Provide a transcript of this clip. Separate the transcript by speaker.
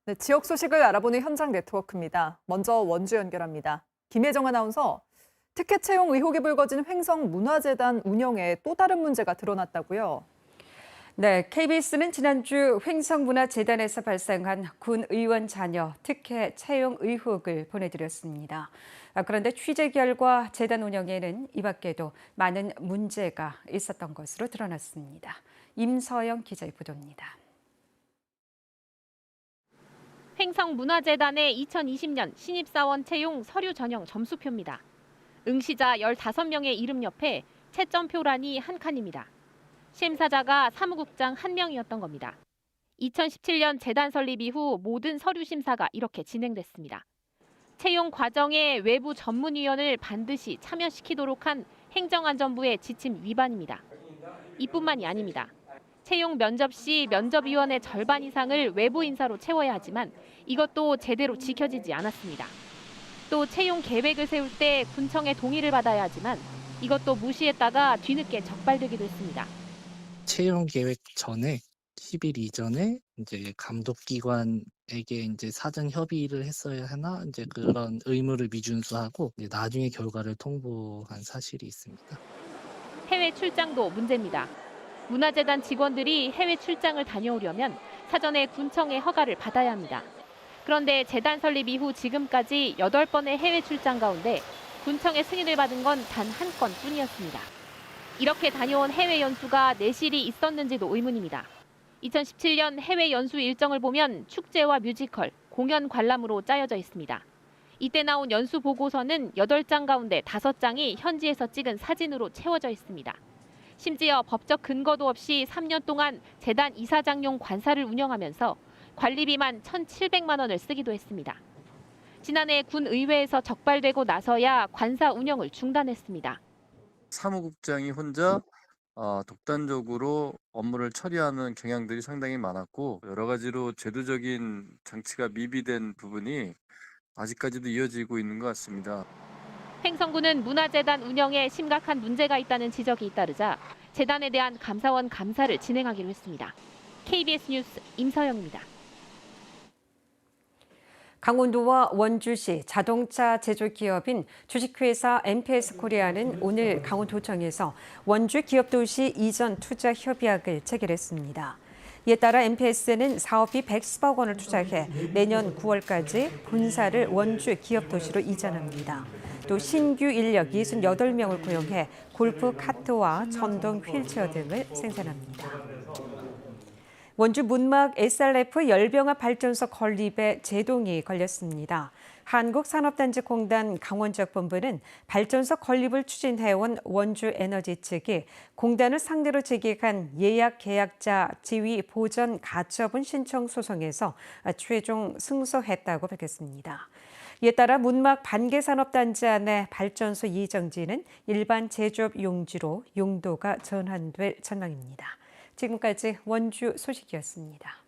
Speaker 1: 네, 지역 소식을 알아보는 현장 네트워크입니다. 먼저 원주 연결합니다. 김혜정 아나운서, 티켓 채용 의혹이 불거진 횡성문화재단 운영에 또 다른 문제가 드러났다고요?
Speaker 2: 네, KBS는 지난주 횡성문화재단에서 발생한 군 의원 자녀 특혜 채용 의혹을 보내드렸습니다. 그런데 취재 결과 재단 운영에는 이 밖에도 많은 문제가 있었던 것으로 드러났습니다. 임서영 기자의 보도입니다.
Speaker 3: 횡성문화재단의 2020년 신입사원 채용 서류 전형 점수표입니다. 응시자 15명의 이름 옆에 채점표란이 한 칸입니다. 심사자가 사무국장 1명이었던 겁니다. 2017년 재단 설립 이후 모든 서류 심사가 이렇게 진행됐습니다. 채용 과정에 외부 전문위원을 반드시 참여시키도록 한 행정안전부의 지침 위반입니다. 이뿐만이 아닙니다. 채용 면접 시 면접위원의 절반 이상을 외부 인사로 채워야 하지만 이것도 제대로 지켜지지 않았습니다. 또 채용 계획을 세울 때 군청의 동의를 받아야 하지만 이것도 무시했다가 뒤늦게 적발되기도 했습니다.
Speaker 4: 채용 계획 전에 10일 이전에 이제 감독기관에게 이제 사전 협의를 했어야 하나 이제 그런 의무를 미준수하고 이제 나중에 결과를 통보한 사실이 있습니다.
Speaker 3: 해외 출장도 문제입니다. 문화재단 직원들이 해외 출장을 다녀오려면 사전에 군청의 허가를 받아야 합니다. 그런데 재단 설립 이후 지금까지 8번의 해외 출장 가운데 군청의 승인을 받은 건 단 한 건뿐이었습니다. 이렇게 다녀온 해외 연수가 내실이 있었는지도 의문입니다. 2017년 해외 연수 일정을 보면 축제와 뮤지컬, 공연 관람으로 짜여져 있습니다. 이때 나온 연수 보고서는 8장 가운데 5장이 현지에서 찍은 사진으로 채워져 있습니다. 심지어 법적 근거도 없이 3년 동안 재단 이사장용 관사를 운영하면서 관리비만 1,700만 원을 쓰기도 했습니다. 지난해 군 의회에서 적발되고 나서야 관사 운영을 중단했습니다.
Speaker 5: 사무국장이 혼자 독단적으로 업무를 처리하는 경향들이 상당히 많았고 여러 가지로 제도적인 장치가 미비된 부분이 아직까지도 이어지고 있는 것 같습니다.
Speaker 3: 횡성군은 문화재단 운영에 심각한 문제가 있다는 지적이 잇따르자 재단에 대한 감사원 감사를 진행하기로 했습니다. KBS 뉴스 임서영입니다.
Speaker 2: 강원도와 원주시 자동차 제조기업인 주식회사 MPS 코리아는 오늘 강원도청에서 원주 기업도시 이전 투자 협약을 체결했습니다. 이에 따라 MPS는 사업비 110억 원을 투자해 내년 9월까지 본사를 원주 기업도시로 이전합니다. 또 신규 인력 68명을 고용해 골프 카트와 전동 휠체어 등을 생산합니다. 원주 문막 SRF 열병합 발전소 건립에 제동이 걸렸습니다. 한국산업단지공단 강원지역본부는 발전소 건립을 추진해온 원주에너지 측이 공단을 상대로 제기한 예약 계약자 지위 보전 가처분 신청 소송에서 최종 승소했다고 밝혔습니다. 이에 따라 문막 반개산업단지 안의 발전소 예정지는 일반 제조업 용지로 용도가 전환될 전망입니다. 지금까지 원주 소식이었습니다.